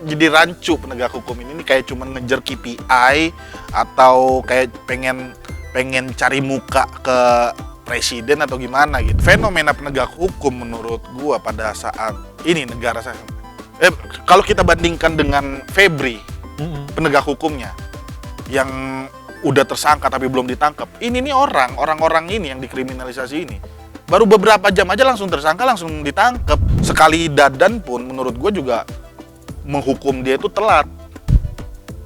jadi rancu penegak hukum ini kayak cuma ngejar KPI atau kayak pengen cari muka ke presiden atau gimana gitu. Fenomena penegak hukum menurut gua pada saat ini negara saya, kalau kita bandingkan dengan Febri, penegak hukumnya yang udah tersangka tapi belum ditangkap. Ini nih orang-orang ini yang dikriminalisasi ini. Baru beberapa jam aja langsung tersangka, langsung ditangkap. Sekali Dadan pun menurut gue juga menghukum dia itu telat.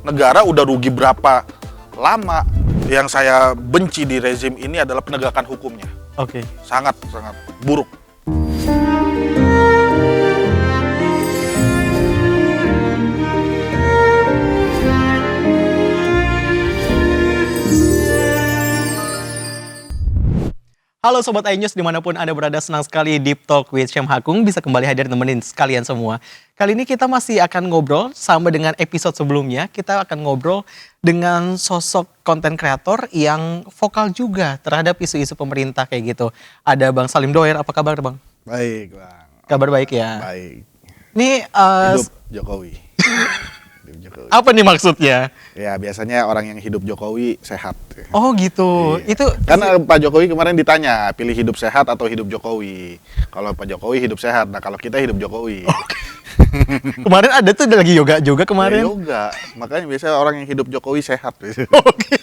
Negara udah rugi berapa lama. Yang saya benci di rezim ini adalah penegakan hukumnya. Oke. Sangat buruk. Halo Sobat iNews dimanapun Anda berada, senang sekali Deep Talk with Syam Hakung bisa kembali hadir nemenin sekalian semua. Kali ini kita masih akan ngobrol sama dengan episode sebelumnya. Kita akan ngobrol dengan sosok konten kreator yang vokal juga terhadap isu-isu pemerintah kayak gitu. Ada Bang Salim Doer, apa kabar Bang? Baik, Bang. Kabar baik ya? Baik. Ini Hidup Jokowi. Hidup Jokowi. apa nih maksudnya? Ya biasanya orang yang hidup Jokowi sehat. Oh gitu. Iya. Itu Karena Pak Jokowi kemarin ditanya pilih hidup sehat atau hidup Jokowi. Kalau Pak Jokowi hidup sehat, nah kalau kita hidup Jokowi. kemarin ada tuh lagi yoga juga kemarin. Ya, yoga. Makanya biasanya orang yang hidup Jokowi sehat. Oke.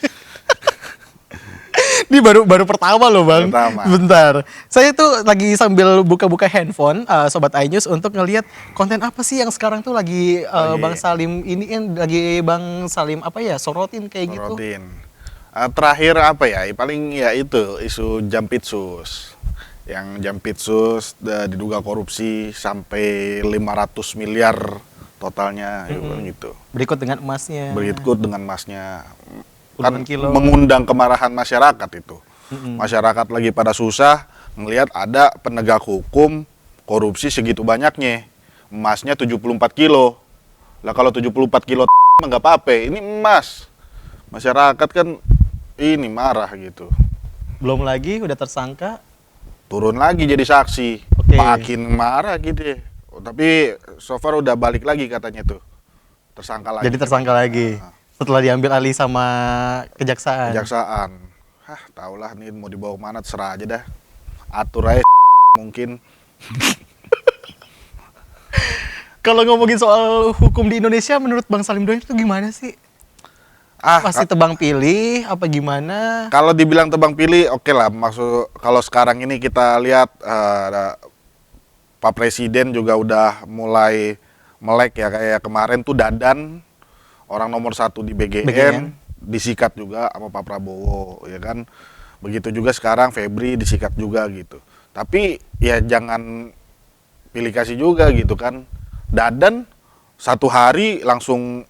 Ini baru pertama loh Bang. Pertama. Bentar. Saya tuh lagi sambil buka-buka handphone Sobat iNews untuk ngelihat konten apa sih yang sekarang tuh lagi Bang Salim ini kan lagi Bang Salim apa ya sorotin kayak gitu. Sorotin. Terakhir apa ya? Paling ya itu isu Jampitsus. Yang Jampitsus diduga korupsi sampai 500 miliar totalnya gitu. Berikut dengan emasnya. Berikut dengan emasnya. Kan Kilo. mengundang kemarahan masyarakat itu. Masyarakat lagi pada susah melihat ada penegak hukum korupsi segitu banyaknya. Emasnya 74 kilo. Lah kalau 74 kilo nggak apa-apa, ini emas. Masyarakat kan ini marah gitu. Belum lagi udah tersangka. Turun lagi jadi saksi. Oke. Makin marah gitu. Tapi so far udah balik lagi katanya tuh. Tersangka lagi. Jadi tersangka lagi. Setelah diambil alih sama kejaksaan. Kejaksaan. Taulah nih mau dibawa kemana terserah aja dah. Atur aja mungkin. Kalau ngomongin soal hukum di Indonesia menurut Bang Salim Doer itu gimana sih? Masih tebang pilih apa gimana? Kalau dibilang tebang pilih oke lah. Maksud kalau sekarang ini kita lihat Pak Presiden juga udah mulai melek ya, kayak kemarin tuh Dadan orang nomor 1 di BGN disikat juga sama Pak Prabowo ya kan. Begitu juga sekarang Febri disikat juga gitu. Tapi ya jangan pilih kasih juga gitu kan. Dadan 1 hari langsung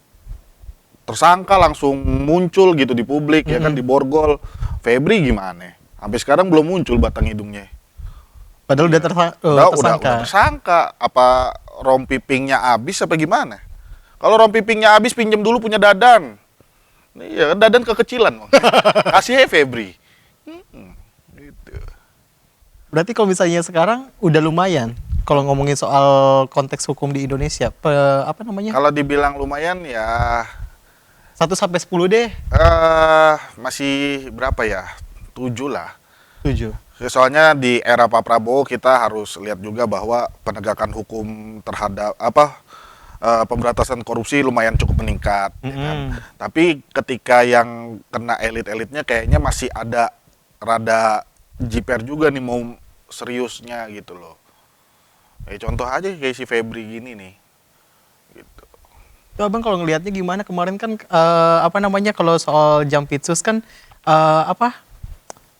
tersangka, langsung muncul gitu di publik ya kan, di borgol. Febri gimana? Sampai sekarang belum muncul batang hidungnya. Padahal udah tersangka. Udah tersangka. Apa rompi pingnya habis apa gimana? Kalau rompi pingnya habis pinjam dulu punya Dadan. Iya kan Dadan kekecilan. Kasih Febri. Gitu. Berarti kalau misalnya sekarang udah lumayan kalau ngomongin soal konteks hukum di Indonesia. Apa namanya? Kalau dibilang lumayan ya 1 sampai 10 deh. Masih berapa ya? 7 lah. 7. Soalnya di era Pak Prabowo kita harus lihat juga bahwa penegakan hukum terhadap pemberantasan korupsi lumayan cukup meningkat. Ya kan? Tapi ketika yang kena elit-elitnya kayaknya masih ada rada jiper juga nih mau seriusnya gitu loh. Contoh aja kayak si Febri gini nih. Gitu. Tuh Abang kalau ngelihatnya gimana kemarin kan kalau soal Jampitsus kan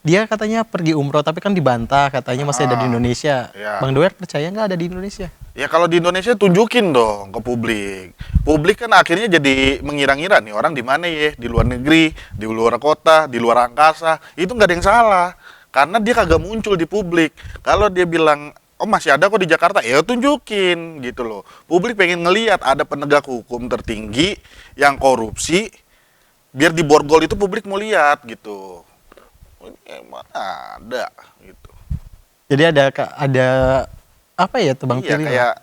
dia katanya pergi umroh tapi kan dibantah katanya masih ada di Indonesia. Ya. Bang Doer percaya nggak ada di Indonesia? Ya kalau di Indonesia tunjukin dong ke publik. Publik kan akhirnya jadi mengira-ngira nih orang di mana ya, di luar negeri, di luar kota, di luar angkasa. Itu nggak ada yang salah. Karena dia kagak muncul di publik. Kalau dia bilang, oh masih ada kok di Jakarta, ya tunjukin gitu loh. Publik pengen ngelihat ada penegak hukum tertinggi yang korupsi, biar di borgol itu publik mau lihat gitu. Mana ada gitu. Jadi ada apa ya tebang pilih? Kayak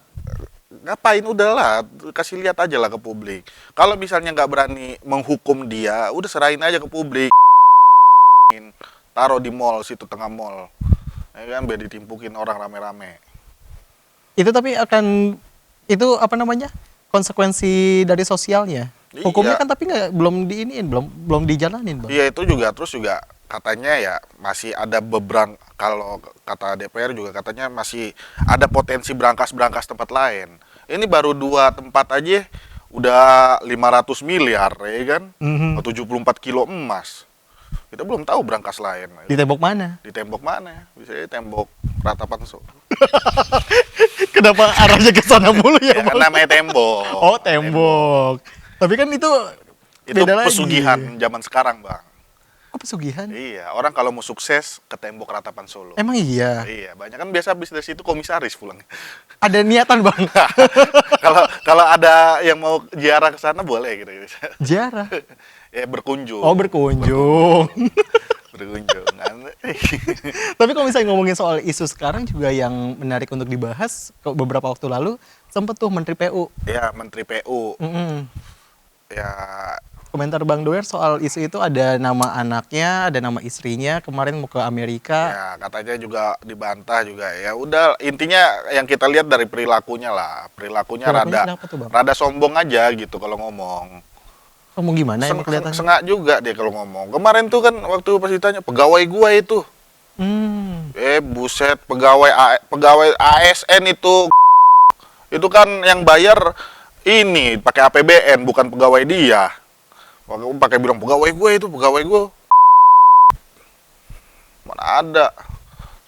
ngapain, udahlah kasih lihat aja lah ke publik. Kalau misalnya nggak berani menghukum dia, udah serahin aja ke publik, taruh di mall situ, tengah mall, ya kan, biar ditimpukin orang rame-rame. Itu tapi akan itu apa namanya? Konsekuensi dari sosialnya. Hukumnya Iya. kan tapi nggak belum diiniin, belum dijalanin, Bang. Iya, itu juga, terus juga katanya ya masih ada beberapa, kalau kata DPR juga katanya masih ada potensi berangkas tempat lain. Ini baru 2 tempat aja udah 500 miliar ya kan, 74 kilo emas. Kita belum tahu berangkas lain. Di tembok mana? Di tembok mana? Bisa di tembok Ratapan Solo. Kenapa arahnya ke sana mulu ya, Ya kan Bang? namanya tembok. Oh, tembok. Tapi kan itu Itu beda lagi. pesugihan zaman sekarang, Bang. Kok pesugihan? Iya, orang kalau mau sukses ke tembok Ratapan Solo. Emang iya. Iya, banyak kan biasa habis dari situ komisaris pulang. Ada niatan, Bang. Kalau kalau ada yang mau ziarah ke sana boleh gitu. Jarah. Ya berkunjung. Oh, berkunjung. Berkunjung. Tapi kalau misalnya ngomongin soal isu sekarang juga yang menarik untuk dibahas, beberapa waktu lalu sempet tuh Menteri PU. Ya, Menteri PU. Ya, Komentar Bang Doer soal isu itu, ada nama anaknya, ada nama istrinya, kemarin mau ke Amerika. ya katanya juga dibantah juga. Ya udah, intinya yang kita lihat dari perilakunya lah. Perilakunya Kenapa tuh, Bang? rada sombong aja gitu kalau ngomong. Ngomong gimana emang kelihatannya? Sengak juga dia kalau ngomong. Kemarin tuh kan waktu pas ditanya pegawai gua itu. Buset, pegawai ASN itu kan yang bayar ini pakai APBN, bukan pegawai dia. Pakai bilang pegawai gue itu, pegawai gue. Mana ada.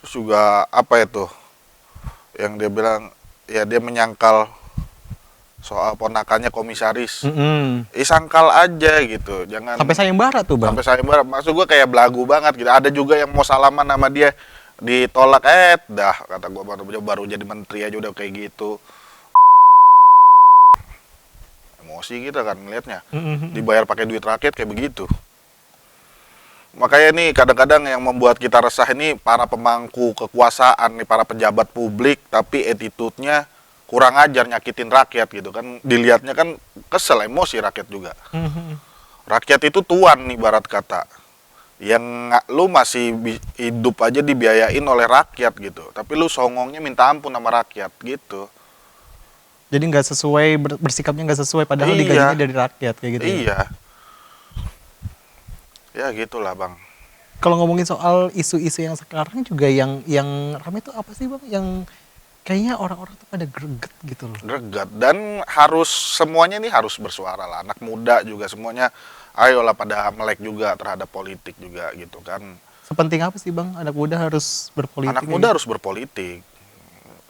Terus juga apa itu? Yang dia bilang ya dia menyangkal soal ponakannya komisaris. Sangkal aja gitu. Jangan Sampai sayembara tuh, Bang. sampai sayembara. Maksud gue kayak belagu banget gitu. Ada juga yang mau salaman sama dia ditolak, dah kata gue baru jadi menteri aja udah kayak gitu. Emosi kita kan melihatnya. Dibayar pakai duit rakyat kayak begitu. Makanya nih kadang-kadang yang membuat kita resah ini para pemangku kekuasaan nih, para pejabat publik tapi attitude-nya kurang ajar, nyakitin rakyat gitu kan. Dilihatnya kan kesel, emosi rakyat juga. Rakyat itu tuan nih barat kata. Yang lu masih hidup aja dibiayain oleh rakyat gitu. Tapi lu songongnya minta ampun sama rakyat gitu. Jadi nggak sesuai, bersikapnya nggak sesuai, padahal digajinya dari rakyat kayak gitu. Iya. Ya gitulah, Bang. Kalau ngomongin soal isu-isu yang sekarang juga yang ramai itu apa sih, Bang? Yang kayaknya orang-orang tuh pada greget gitu loh. Greget, dan harus semuanya nih harus bersuara lah. Anak muda juga semuanya ayolah pada melek juga terhadap politik juga gitu kan. Sepenting apa sih, Bang, anak muda harus berpolitik? Anak muda harus berpolitik.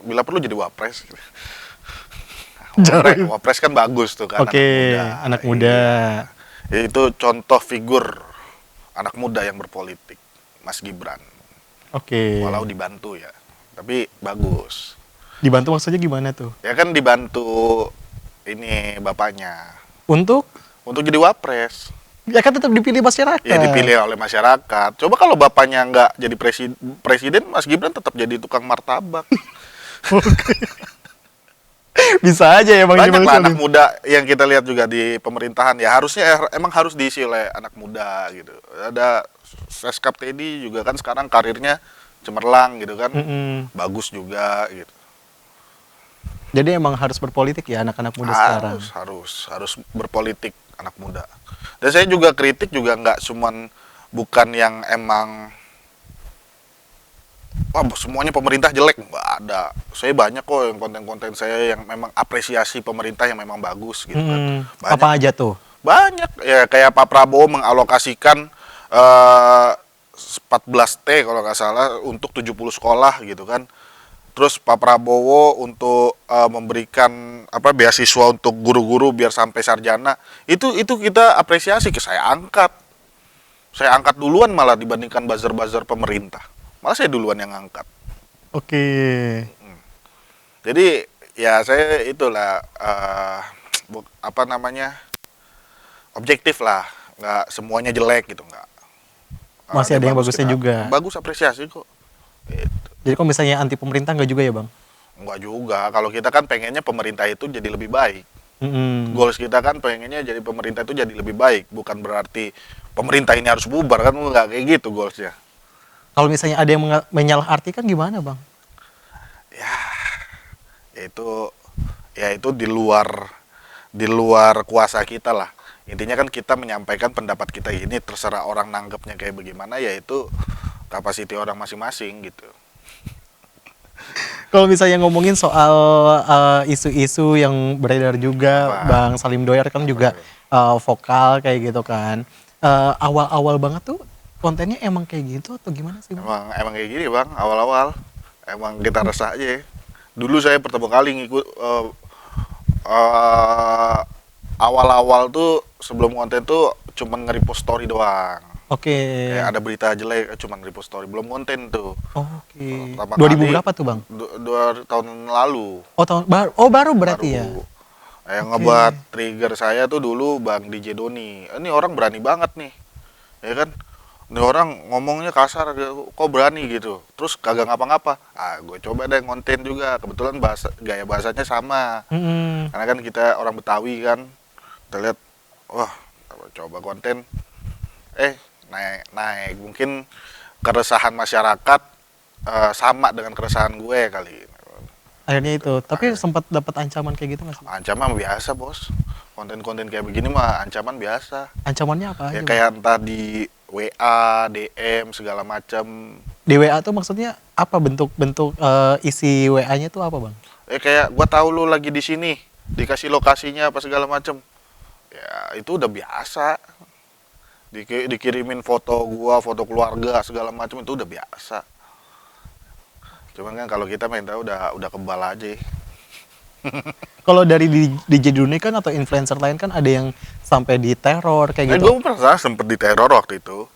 Bila perlu jadi wapres. Wapres kan bagus tuh kan. Oke, anak muda. Iya. Itu contoh figur anak muda yang berpolitik, Mas Gibran. Oke. Walau dibantu ya, tapi bagus. Dibantu maksudnya gimana tuh? Ya kan dibantu ini bapaknya Untuk? untuk jadi wapres. Ya kan tetap dipilih masyarakat. Ya dipilih oleh masyarakat. Coba kalau bapaknya nggak jadi presiden, Mas Gibran tetap jadi tukang martabak. Bisa aja ya, Bang. Banyak lah anak muda yang kita lihat juga di pemerintahan. Ya harusnya emang harus diisi oleh anak muda gitu. Ada Seskap Teddy juga kan sekarang karirnya cemerlang gitu kan. Bagus juga gitu. Jadi emang harus berpolitik ya anak-anak muda sekarang. Harus berpolitik anak muda. Dan saya juga kritik juga nggak cuman, bukan yang emang wah semuanya pemerintah jelek, nggak ada. Saya banyak kok yang konten-konten saya yang memang apresiasi pemerintah yang memang bagus gitu kan. Banyak, Apa aja tuh? banyak ya, kayak Pak Prabowo mengalokasikan 14T kalau nggak salah untuk 70 sekolah gitu kan. Terus Pak Prabowo untuk memberikan beasiswa untuk guru-guru biar sampai sarjana. Itu kita apresiasi, saya angkat. Saya angkat duluan malah dibandingkan buzzer-buzzer pemerintah. Malah saya duluan yang angkat. Oke. Jadi ya saya itulah objektif lah, nggak semuanya jelek gitu, nggak. Masih ada yang bagusnya juga. Bagus, apresiasi kok. Gitu. Jadi kalau misalnya anti pemerintah nggak juga ya, Bang? Enggak juga. Kalau kita kan pengennya pemerintah itu jadi lebih baik. Mm-mm. Goals kita kan pengennya jadi pemerintah itu jadi lebih baik. Bukan berarti pemerintah ini harus bubar kan, enggak kayak gitu goalsnya. Kalau misalnya ada yang menyalahartikan gimana bang? Ya, itu ya itu di luar kuasa kita lah. Intinya kan kita menyampaikan pendapat kita ini, terserah orang nanggapnya kayak bagaimana, ya itu kapasiti orang masing-masing gitu. Kalau misalnya ngomongin soal isu-isu yang beredar juga, Apa? Bang Salim Doyar kan juga vokal kayak gitu kan. Awal-awal banget tuh kontennya emang kayak gitu atau gimana sih bang? Emang kayak gini bang, awal-awal emang kita resah aja ya. Dulu saya pertama kali ngikut awal-awal tuh sebelum konten tuh cuman nge-repost story doang. Oke. Kayak ada berita jelek cuman repost story, belum konten tuh. Oke. Pertama 2000 kali, berapa tuh bang? 2 tahun lalu. Oh tahun baru. Oh baru berarti ya. Baru. Yang Oke. ngebuat trigger saya tuh dulu Bang DJ Doni. Ini orang berani banget nih, ya kan? Ini orang ngomongnya kasar, kok berani gitu. Terus kagak ngapa-ngapa. Gue coba deh konten juga. Kebetulan gaya bahasanya sama. Mm-mm. Karena kan kita orang Betawi kan. Kita lihat, wah, coba konten. Naik. Mungkin keresahan masyarakat sama dengan keresahan gue kali. Akhirnya itu. Tapi sempat dapat ancaman kayak gitu nggak sih? Ancaman biasa bos, konten-konten kayak begini mah ancaman biasa. Ancamannya apa Ya aja? Bang? kayak entah di WA, DM segala macam. Di WA tuh maksudnya apa bentuk-bentuk isi WA-nya tuh apa bang? Kayak gua tahu lu lagi di sini, dikasih lokasinya apa segala macam. Ya itu udah biasa. Dikirimin foto gua, foto keluarga segala macam itu udah biasa. Cuman kan kalau kita minta udah kebal aja. Kalau dari DJ Duni kan atau influencer lain kan ada yang sampai diteror kayak gitu. Gue pernah sempet diteror waktu itu,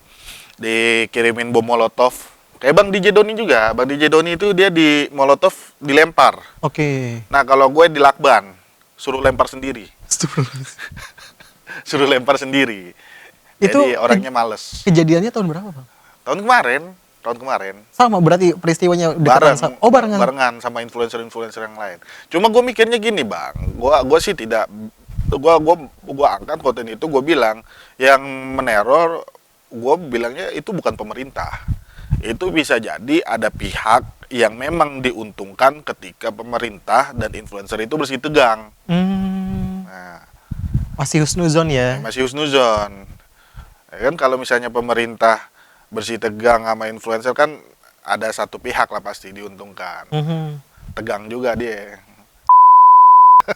dikirimin bom molotov. Kayak Bang DJ Doni juga. Bang DJ Doni itu dia di molotov dilempar. Oke. Nah kalau gue dilakban, suruh lempar sendiri. Suruh lempar sendiri. Itu Jadi orangnya males. Kejadiannya tahun berapa bang? Tahun kemarin. Sama berarti peristiwanya dekatan Bareng, Oh barengan. barengan sama influencer-influencer yang lain. Cuma gue mikirnya gini bang, gue sih tidak, gue angkat konten itu, gue bilang yang meneror, gue bilangnya itu bukan pemerintah. Itu bisa jadi ada pihak yang memang diuntungkan ketika pemerintah dan influencer itu bersih tegang. Nah, Masih husnuzon ya. masih husnuzon. Ya kan kalau misalnya pemerintah bersih tegang sama influencer kan ada satu pihak lah pasti diuntungkan. Tegang juga dia.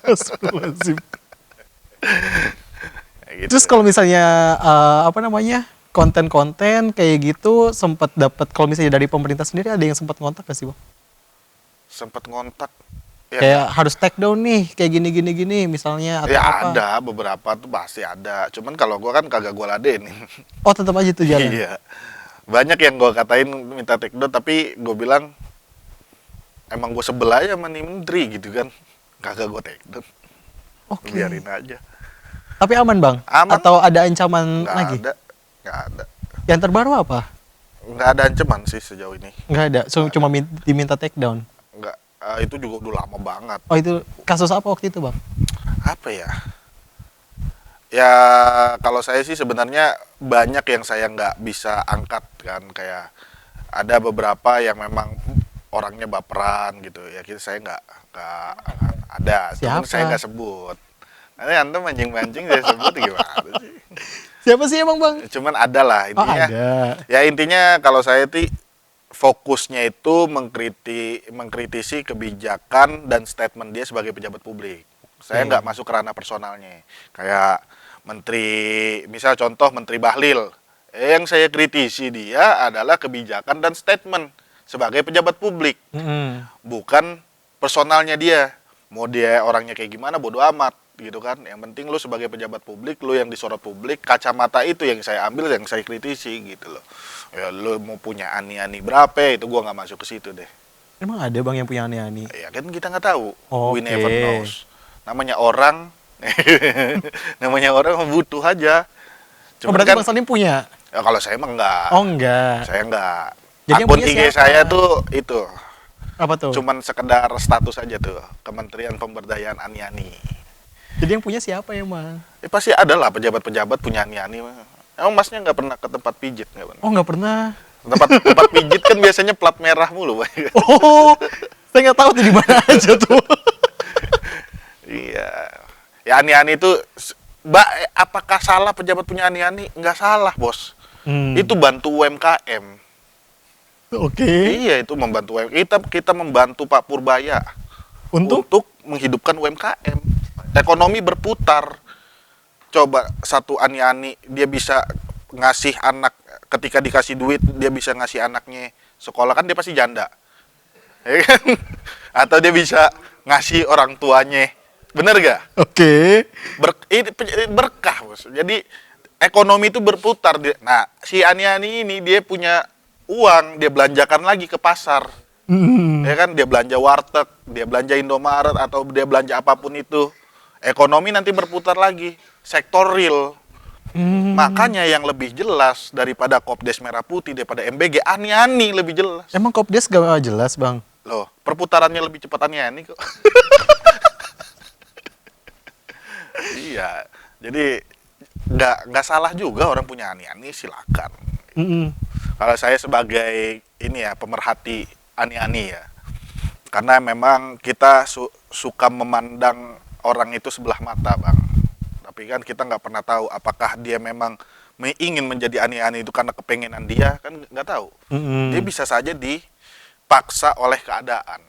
Astagfirullahaladzim. Ya gitu. Terus kalau misalnya apa namanya konten-konten kayak gitu sempat dapat, kalau misalnya dari pemerintah sendiri ada yang sempat ngontak gak sih bang? Sempat ngontak. Ya, Kayak harus take down nih kayak gini misalnya atau ya apa? ada beberapa tuh pasti ada. Cuman kalau gua kan kagak gua ladenin. Oh tetap aja tuh jalan. Iya. Banyak yang gua katain minta take down tapi gua bilang emang gua sebel aja sama nih menteri gitu kan. Kagak gua take down. Oke. Biarin aja. Tapi aman bang? Aman. Atau ada ancaman Nggak lagi? Nggak ada. Yang terbaru apa? Nggak ada ancaman sih sejauh ini. Nggak ada, cuma diminta take down. Nggak. Itu juga udah lama banget. Oh itu kasus apa waktu itu bang? Apa ya? Ya kalau saya sih sebenarnya banyak yang saya nggak bisa angkat kan, kayak ada beberapa yang memang orangnya baperan gitu ya, saya nggak ada. Cuman Siapa? saya nggak sebut. Nanti antum mancing-mancing saya sebut gimana sih? Siapa sih emang bang? Cuman ada lah Oh intinya. ada. Ya intinya kalau saya fokusnya itu mengkritisi kebijakan dan statement dia sebagai pejabat publik. Saya nggak masuk ke ranah personalnya. Kayak menteri, misal contoh Menteri Bahlil. Yang saya kritisi dia adalah kebijakan dan statement sebagai pejabat publik. Bukan personalnya dia. Mau dia orangnya kayak gimana bodo amat gitu kan. Yang penting lu sebagai pejabat publik, lu yang disorot publik, kacamata itu yang saya ambil, yang saya kritisi gitu loh. Ya lu mau punya ani-ani berapa itu gua nggak masuk ke situ deh. Emang ada bang yang punya ani-ani? Ya kan kita nggak tahu. We Oke. never knows. Namanya orang namanya orang butuh aja. Oh berarti bang Salim punya? Ya kalau saya emang enggak. Oh enggak. Saya enggak. Jadi yang Akun punya IG siapa? saya tuh itu Apa tuh? Cuman sekedar status aja tuh, Kementerian Pemberdayaan Ani-Ani. Jadi yang punya siapa ya, Mang? Pasti ada lah pejabat-pejabat punya ani-ani. Emang masnya nggak pernah ke tempat pijit nggak pernah? Oh, nggak pernah. Tempat pijit kan biasanya plat merah mulu, Pak. Oh, saya nggak tahu tuh di mana aja tuh. Iya. Ya ani-ani itu, Mbak, apakah salah pejabat punya ani-ani? Nggak salah, Bos. Itu bantu UMKM. Oke. Iya, itu membantu UMKM. Kita membantu Pak Purbaya untuk menghidupkan UMKM. Ekonomi berputar. Coba satu ani-ani dia bisa ngasih anak, ketika dikasih duit dia bisa ngasih anaknya sekolah, kan dia pasti janda. Ya kan? Atau dia bisa ngasih orang tuanya. Bener gak? Oke. Ini berkah, Bos. Jadi ekonomi itu berputar. Nah, si ani-ani ini dia punya uang, dia belanjakan lagi ke pasar. Ya kan, dia belanja warteg, dia belanja Indomaret, atau dia belanja apapun itu. Ekonomi nanti berputar lagi, sektor real. Makanya yang lebih jelas daripada Kopdes Merah Putih, daripada MBG, ani-ani lebih jelas. Emang Kopdes gak jelas, Bang? Loh, perputarannya lebih cepat ani-ani kok. Iya, jadi nggak salah juga orang punya ani-ani, silakan. Kalau saya sebagai ini ya, pemerhati ani-ani ya, karena memang kita suka memandang orang itu sebelah mata, Bang. Tapi kan kita nggak pernah tahu apakah dia memang ingin menjadi ani-ani itu karena kepengenan dia, kan nggak tahu. Dia bisa saja dipaksa oleh keadaan,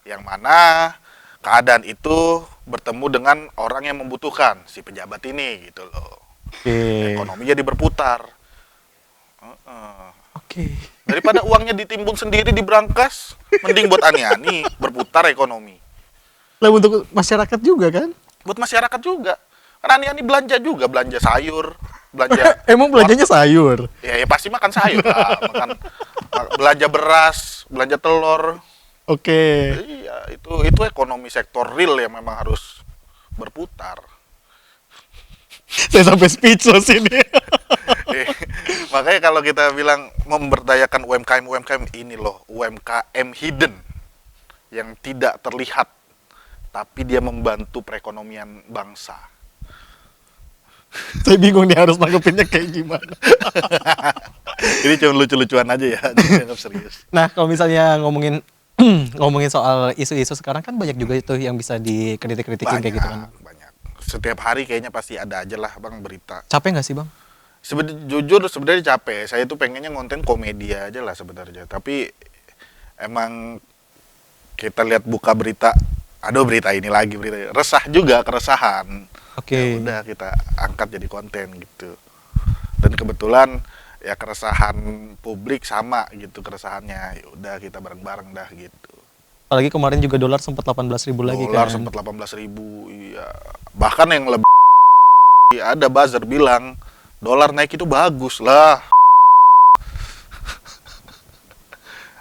yang mana keadaan itu bertemu dengan orang yang membutuhkan, si pejabat ini gitu loh. Ekonomi jadi berputar. Daripada uangnya ditimbun sendiri di brankas, mending buat ani-ani, berputar ekonomi. Lah untuk masyarakat juga kan? Buat masyarakat juga. Kan ani-ani belanja juga, belanja sayur, belanja. Emang belanjanya sayur? Ya pasti makan sayur lah, belanja beras, belanja telur. Oke. Iya, itu ekonomi sektor real yang memang harus berputar. Saya sampai speechless ini. Makanya kalau kita bilang memberdayakan UMKM ini loh, UMKM hidden yang tidak terlihat, tapi dia membantu perekonomian bangsa. Saya bingung nih harus nanggepinnya kayak gimana. Ini cuma lucu-lucuan aja ya, jangan serius. Nah, kalau misalnya ngomongin soal isu-isu sekarang kan banyak juga itu yang bisa dikritik-kritikin kayak gitu kan. Banyak. Setiap hari kayaknya pasti ada aja lah, Bang, berita. Capek nggak sih, Bang? Jujur sebenarnya capek. Saya itu pengennya konten komedi aja lah sebenarnya. Tapi emang kita lihat buka berita, aduh berita ini lagi, berita resah juga, keresahan. Ya udah kita angkat jadi konten gitu. Dan kebetulan ya keresahan publik sama gitu keresahannya. Ya udah kita bareng-bareng dah gitu. Apalagi kemarin juga dolar sempat 18.000 lagi kan. Dolar sempat 18.000. Iya. Bahkan yang lebih ada buzzer bilang dolar naik itu bagus lah.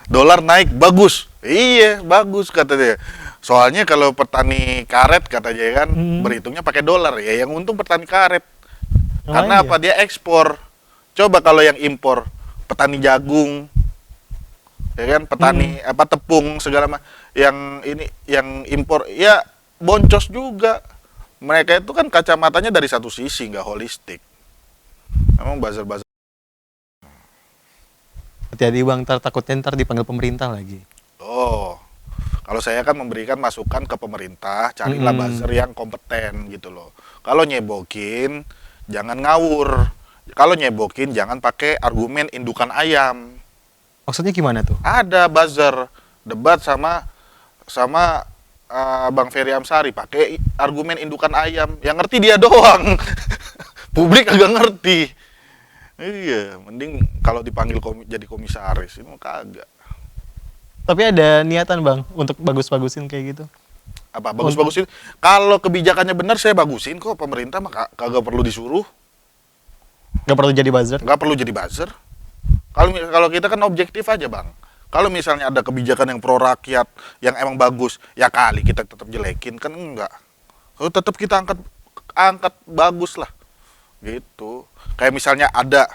Dolar naik bagus. Iya, bagus kata dia. Soalnya kalau petani karet katanya kan berhitungnya pakai dolar ya, yang untung petani karet. Karena apa? Dia ekspor. Coba kalau yang impor, petani jagung, ya kan, petani tepung segala macam, yang ini yang impor ya boncos juga. Mereka itu kan kacamatanya dari satu sisi, nggak holistik. Emang buzzer-buzzer. Hati-hati, Bang, takutnya ntar dipanggil pemerintah lagi. Oh, kalau saya kan memberikan masukan ke pemerintah, carilah buzzer yang kompeten gitu loh. Kalau nyebokin, jangan ngawur. Kalau nyebokin, jangan pakai argumen indukan ayam. Maksudnya gimana tuh? Ada buzzer debat sama Bang Ferry Amsari pakai argumen indukan ayam. Yang ngerti dia doang. Publik agak ngerti. Iya, mending kalau dipanggil jadi komisaris, ini kagak. Tapi ada niatan, Bang, untuk bagus-bagusin kayak gitu? Apa bagus-bagusin? Kalau kebijakannya benar saya bagusin kok. Pemerintah mah kagak perlu disuruh. Gak perlu jadi buzzer? Gak perlu jadi buzzer. Kalau kita kan objektif aja, Bang. Kalau misalnya ada kebijakan yang pro rakyat, yang emang bagus, ya kali kita tetap jelekin, kan enggak. Tetap kita angkat bagus lah. Gitu. Kayak misalnya ada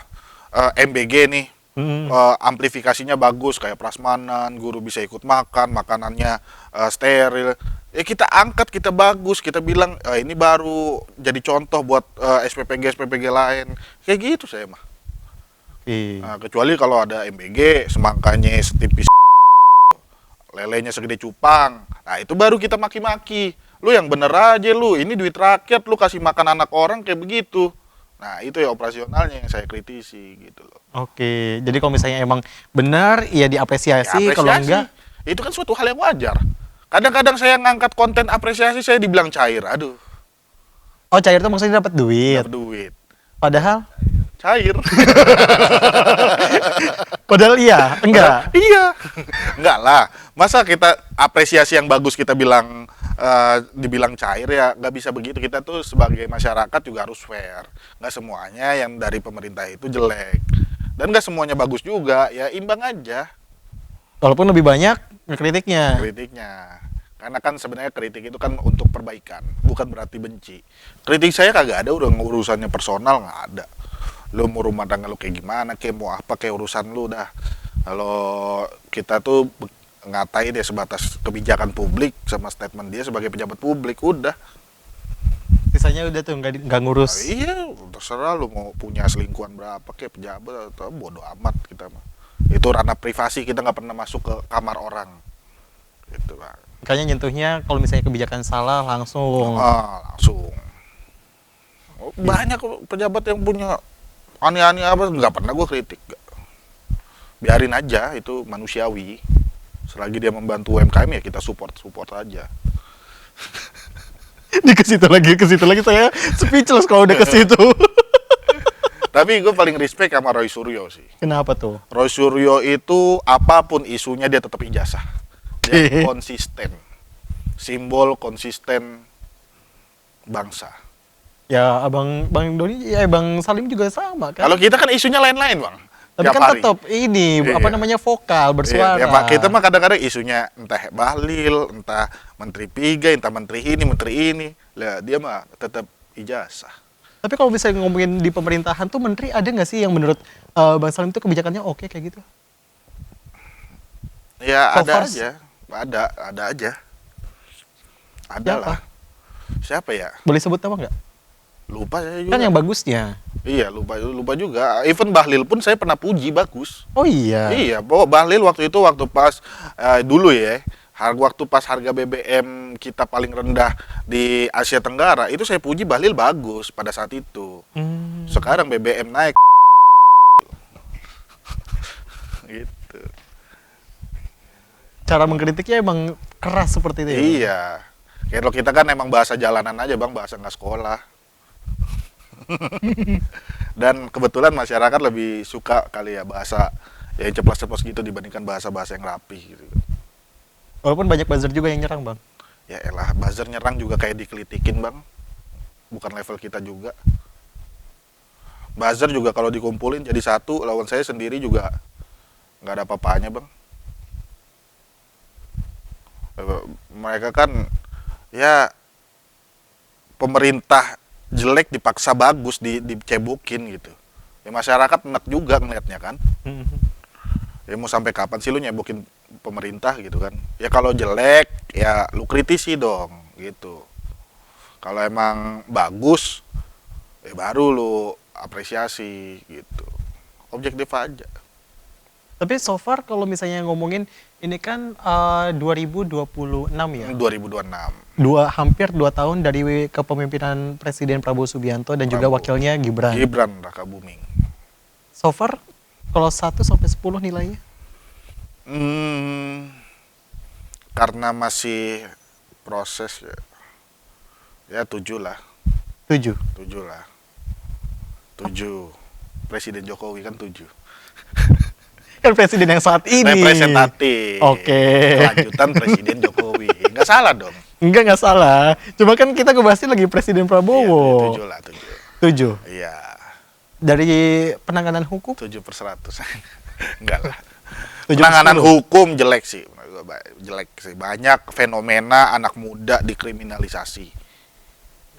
MBG nih, amplifikasinya bagus kayak prasmanan, guru bisa ikut makan, makanannya steril. Ya kita angkat, kita bagus, kita bilang ini baru jadi contoh buat SPPG lain. Kayak gitu saya mah. Nah, kecuali kalau ada MBG semangkanya setipis lelenya segede cupang. Nah, itu baru kita maki-maki. Lu yang bener aja lu, ini duit rakyat, lu kasih makan anak orang kayak begitu. Nah, itu ya operasionalnya yang saya kritisi gitu loh. Oke, jadi kalau misalnya emang benar ya diapresiasi, Ya, kalau enggak itu kan suatu hal yang wajar. Kadang-kadang saya ngangkat konten apresiasi saya dibilang cair. Aduh, oh cair itu maksudnya dapat duit. dapat duit. Padahal Cair. padahal iya, enggak. Iya. Enggak lah. Masa kita apresiasi yang bagus kita bilang dibilang cair ya nggak bisa begitu. Kita tuh sebagai masyarakat juga harus fair. Nggak semuanya yang dari pemerintah itu jelek. Dan nggak semuanya bagus juga. Ya imbang aja Walaupun lebih banyak kritiknya. kritiknya. Karena kan sebenarnya kritik itu kan untuk perbaikan, bukan berarti benci. Kritik saya kagak ada udah urusannya personal, nggak ada. Lu mau rumah tangga lu kayak gimana, kayak mau apa kayak urusan lu dah. Kalau kita tuh ngatain dia sebatas kebijakan publik sama statement dia sebagai pejabat publik, udah. Sisanya udah tuh nggak ngurus. Iya, terserah lu mau punya selingkuhan berapa kayak pejabat atau bodo amat kita mah. Itu ranah privasi, kita nggak pernah masuk ke kamar orang. Gitu, Pak. Makanya nyentuhnya kalau misalnya kebijakan salah langsung. Langsung. Banyak kok pejabat yang punya aneh-aneh apa, nggak pernah gue kritik. Biarin aja, itu manusiawi. Selagi dia membantu UMKM ya kita support aja. Di ke situ lagi saya speechless kalau udah ke situ. Tapi gue paling respect sama Roy Suryo sih. Kenapa tuh? Roy Suryo itu apapun isunya dia tetap ijazah. Dia konsisten. Simbol konsisten bangsa. Ya Bang Doni, ya Bang Salim juga sama kan. Kalau kita kan isunya lain-lain, Bang. Tapi Tiap kan hari. tetap ini apa Iya. namanya vokal bersuara. Iya, ya, Pak, kita mah kadang-kadang isunya entah Bahlil, entah Menteri Piga, entah Menteri ini. Lah, dia mah tetap ijazah. Tapi kalau misalnya ngomongin di pemerintahan tuh menteri ada nggak sih yang menurut Bang Salim tuh kebijakannya oke kayak gitu? Ya, So ada far, aja. Ada aja. Ada Siapa? lah. Siapa ya? Boleh sebut nama nggak? Lupa saya juga. Kan yang bagusnya. Iya, lupa juga. Even Bahlil pun saya pernah puji bagus. Oh iya. Iya, bahwa Bahlil waktu itu pas dulu ya, waktu pas harga BBM kita paling rendah di Asia Tenggara, itu saya puji Bahlil bagus pada saat itu. Sekarang BBM naik. Gitu. Cara mengkritiknya emang keras seperti itu ya? Iya. Kalau kita kan emang bahasa jalanan aja, Bang, bahasa nggak sekolah. Dan kebetulan masyarakat lebih suka kali ya bahasa yang ceplos-ceplos gitu dibandingkan bahasa-bahasa yang rapi gitu. Walaupun banyak buzzer juga yang nyerang, Bang. Ya elah, buzzer nyerang juga kayak dikelitikin, Bang. Bukan level kita juga. Buzzer juga kalau dikumpulin jadi satu, lawan saya sendiri juga nggak ada apa-apanya, Bang. Mereka kan ya pemerintah jelek dipaksa bagus, dicebokin gitu. Ya masyarakat enak juga ngeliatnya kan. Ya mau sampai kapan sih lu nyebokin pemerintah gitu kan? Ya kalau jelek ya lu kritisi dong gitu. Kalau emang bagus ya baru lu apresiasi gitu. Objektif aja. Tapi so far kalau misalnya ngomongin ini kan 2026 ya. 2026. Hampir 2 tahun dari kepemimpinan Presiden Prabowo Subianto dan juga wakilnya Gibran. Gibran Rakabuming. So far kalau 1 sampai 10 nilainya? Karena masih proses ya 7 lah. 7. 7 lah. 7. Presiden Jokowi kan 7. Kan presiden yang saat ini. Representatif. Oke. Kelanjutan Presiden Jokowi. Nggak salah dong. Nggak salah. Cuma kan kita ngebahasnya lagi Presiden Prabowo. Iya, 7 lah, 7. 7. Iya. Dari penanganan hukum? 7/100. Enggak lah. 7/10. Penanganan hukum jelek sih. Jelek sih. Banyak fenomena anak muda dikriminalisasi.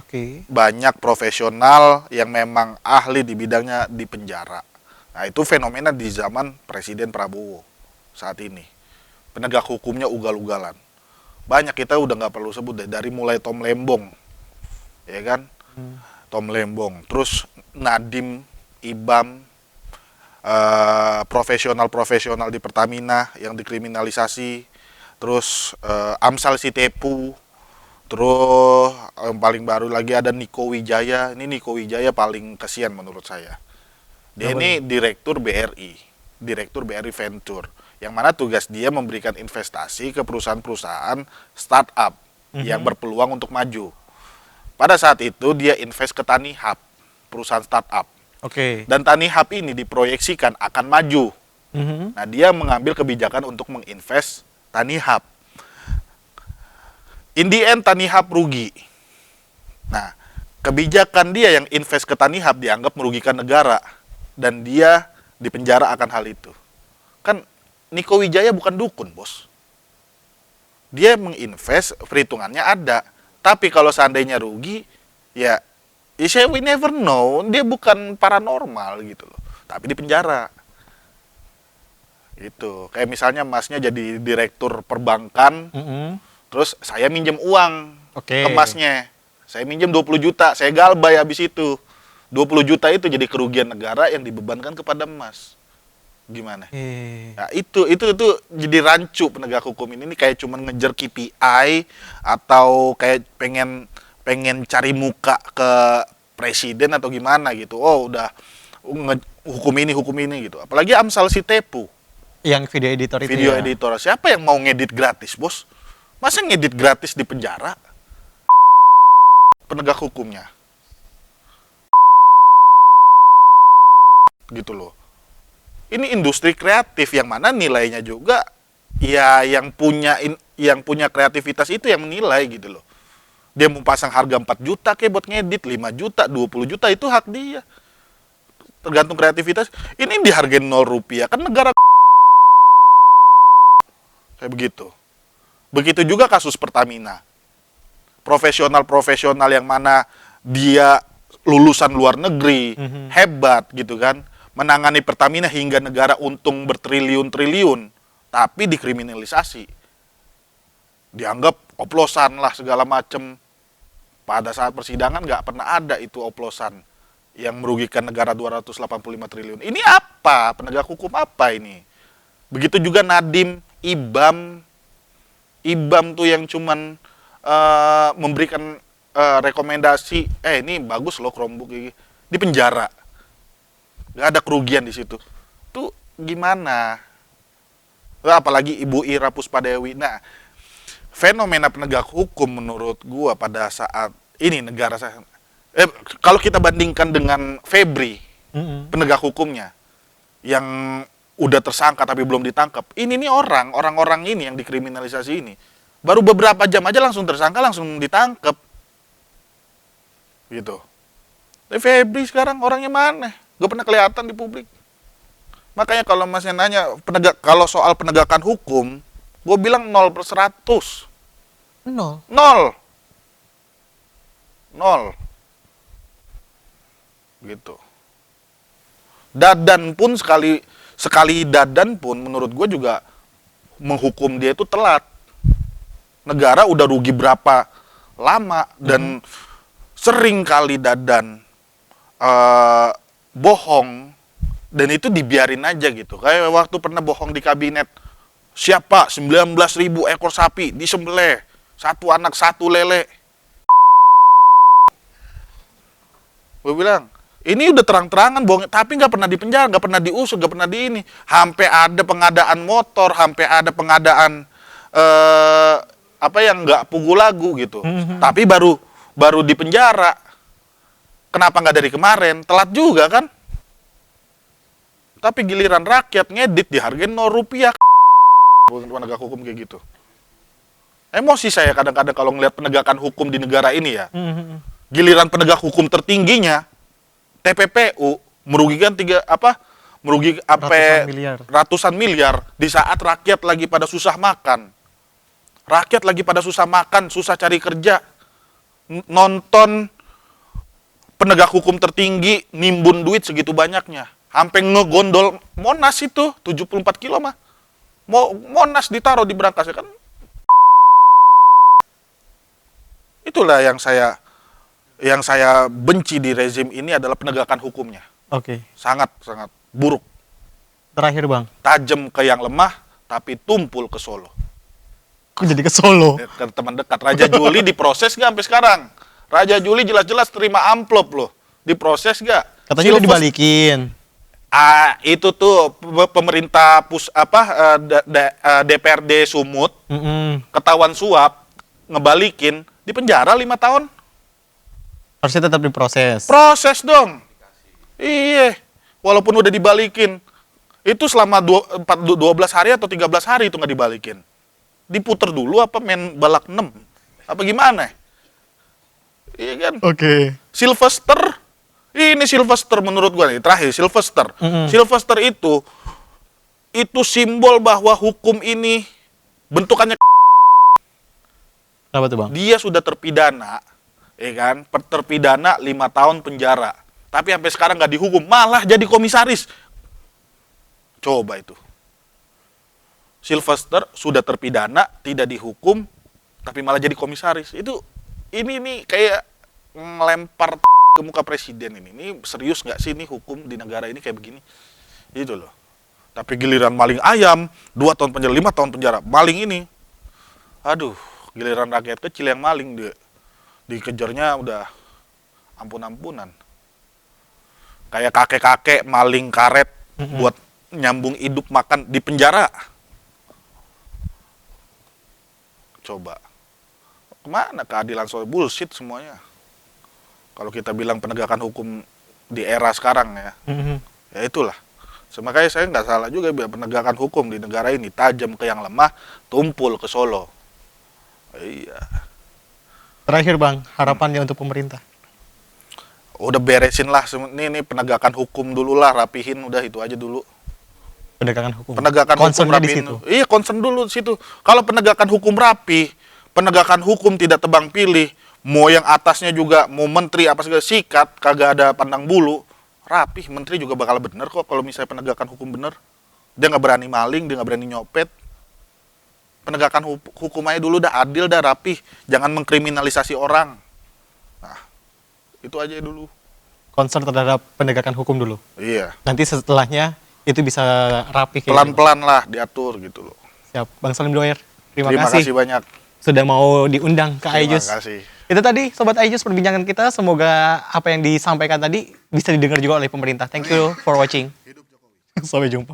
Oke. Banyak profesional yang memang ahli di bidangnya di penjara. Nah, itu fenomena di zaman Presiden Prabowo saat ini. Penegak hukumnya ugal-ugalan. Banyak, kita udah nggak perlu sebut deh, dari mulai Tom Lembong, ya kan? Tom Lembong, terus Nadiem, Ibam, profesional-profesional di Pertamina yang dikriminalisasi, terus Amsal Sitepu, terus yang paling baru lagi ada Niko Wijaya. Ini Niko Wijaya paling kesian menurut saya. Dia ini direktur BRI Venture, yang mana tugas dia memberikan investasi ke perusahaan-perusahaan startup yang berpeluang untuk maju. Pada saat itu dia invest ke Tanihub, perusahaan startup. Oke. Dan Tanihub ini diproyeksikan akan maju. Nah, dia mengambil kebijakan untuk menginvest Tanihub. In the end, Tanihub rugi. Nah, kebijakan dia yang invest ke Tanihub dianggap merugikan negara. Dan dia dipenjara akan hal itu. Kan Niko Wijaya bukan dukun, bos. Dia menginvest, perhitungannya ada. Tapi kalau seandainya rugi, ya we never know. Dia bukan paranormal gitu loh. Tapi dipenjara. Gitu. Kayak misalnya masnya jadi direktur perbankan, terus saya minjem uang ke masnya. Saya minjem 20 juta, saya galbay habis itu. 20 juta itu jadi kerugian negara yang dibebankan kepada mas. Gimana? Nah, itu jadi rancu penegak hukum ini kayak cuman ngejar KPI atau kayak pengen cari muka ke presiden atau gimana gitu. Oh, udah hukum ini gitu. Apalagi Amsal Sitepu. Yang video editor itu. Video editor. Siapa yang mau ngedit gratis, bos? Masa ngedit gratis di penjara? Penegak hukumnya. Gitu loh. Ini industri kreatif yang mana nilainya juga ya yang punya kreativitas itu yang menilai gitu loh. Dia mau pasang harga 4 juta kayak buat ngedit, 5 juta, 20 juta itu hak dia. Tergantung kreativitas. Ini dihargain 0 rupiah kan negara kayak begitu. Begitu juga kasus Pertamina. Profesional-profesional yang mana dia lulusan luar negeri, hebat gitu kan. Menangani Pertamina hingga negara untung bertriliun-triliun, tapi dikriminalisasi. Dianggap oplosan lah segala macem. Pada saat persidangan nggak pernah ada itu oplosan yang merugikan negara 285 triliun. Ini apa? Penegak hukum apa ini? Begitu juga Nadiem, Ibam tuh yang cuman memberikan rekomendasi, ini bagus loh Chromebook ini, di penjara. Gak ada kerugian di situ. Tuh gimana? Apalagi Ibu Ira Puspadewi. Nah, fenomena penegak hukum menurut gua pada saat ini negara saya. Kalau kita bandingkan dengan Febri, penegak hukumnya yang udah tersangka tapi belum ditangkap. Ini nih orang-orang ini yang dikriminalisasi ini. Baru beberapa jam aja langsung tersangka, langsung ditangkap. Gitu. Tapi Febri sekarang orangnya mana? Gak pernah kelihatan di publik. Makanya kalau masnya nanya kalau soal penegakan hukum, gue bilang 0/100. 0. Gitu. Dadan pun sekali dadan pun menurut gue juga menghukum dia itu telat. Negara udah rugi berapa lama dan sering kali dadan bohong dan itu dibiarin aja gitu. Kayak waktu pernah bohong di kabinet. Siapa 19.000 ekor sapi disembelih, 1 anak 1 lele. Gue bilang, ini udah terang-terangan bohong, tapi nggak pernah dipenjara, nggak pernah diusut, nggak pernah di ini. Sampai ada pengadaan motor, sampai ada pengadaan apa yang nggak pugu lagu gitu. Tapi baru dipenjara. Kenapa nggak dari kemarin? Telat juga kan? Tapi giliran rakyat ngedit dihargain 0 rupiah. Penegak hukum kayak gitu. Emosi saya kadang-kadang kalau ngelihat penegakan hukum di negara ini ya. Giliran penegak hukum tertingginya TPPU merugikan ratusan miliar di saat rakyat lagi pada susah makan. Rakyat lagi pada susah makan, susah cari kerja. Nonton penegak hukum tertinggi nimbun duit segitu banyaknya. Sampai ngegondol Monas itu 74 kilo mah. Monas ditaruh di berangkasnya kan. Itulah yang saya benci di rezim ini adalah penegakan hukumnya. Oke. Sangat sangat buruk. Terakhir Bang, Tajam ke yang lemah tapi tumpul ke Solo. kok jadi ke Solo? Ke teman dekat. Raja Juli diproses nggak sampai sekarang? Raja Juli jelas-jelas terima amplop loh. Diproses nggak? Katanya udah dibalikin. Itu tuh pemerintah DPRD Sumut ketahuan suap, ngebalikin, di penjara 5 tahun. Harusnya tetap diproses. Proses dong. Iya, walaupun udah dibalikin. Itu selama 12 hari atau 13 hari itu nggak dibalikin. Diputer dulu apa main balak 6? Apa gimana? Iya kan? Oke. Sylvester, ini Sylvester menurut gua nih, terakhir Sylvester. Sylvester itu simbol bahwa hukum ini bentukannya. Kenapa tuh Bang? Dia sudah terpidana, ya kan? Terpidana 5 tahun penjara. Tapi sampai sekarang nggak dihukum, malah jadi komisaris. Coba itu. Sylvester sudah terpidana, tidak dihukum, tapi malah jadi komisaris. Ini kayak ngelempar ke muka presiden ini. Ini serius nggak sih ini hukum di negara ini kayak begini? Itu loh. Tapi giliran maling ayam, 2 tahun penjara, 5 tahun penjara. Maling ini, aduh, giliran rakyat kecil yang maling dia dikejarnya udah ampun-ampunan. Kayak kakek-kakek maling karet buat nyambung hidup makan di penjara. Coba. Kemana keadilan soal bullshit semuanya? Kalau kita bilang penegakan hukum di era sekarang ya, ya itulah. Makanya saya nggak salah juga bilang penegakan hukum di negara ini tajam ke yang lemah, tumpul ke Solo. Iya. Terakhir Bang, harapannya untuk pemerintah. Udah beresin lah, ini penegakan hukum dulu lah, rapihin, udah itu aja dulu. Penegakan hukum. Penegakan hukum Concernnya di rapihin. situ. Iya, concern dulu di situ. Kalau penegakan hukum rapi, penegakan hukum tidak tebang pilih, mau yang atasnya juga, mau menteri apa segala sikat, kagak ada pandang bulu, rapih, menteri juga bakal bener kok kalau misalnya penegakan hukum bener. Dia nggak berani maling, dia nggak berani nyopet. Penegakan hukum aja dulu dah adil, dah rapih, jangan mengkriminalisasi orang. Nah, itu aja dulu. Concern terhadap penegakan hukum dulu. Iya. Nanti setelahnya itu bisa rapi kayak gitu. Pelan-pelan lah diatur gitu loh. Siap. Bang Salim Doer, terima Terima kasih kasih banyak. sudah mau diundang ke Terima iJus. kasih. Itu tadi Sobat iJus perbincangan kita. Semoga apa yang disampaikan tadi bisa didengar juga oleh pemerintah. Thank you for watching. Sampai jumpa.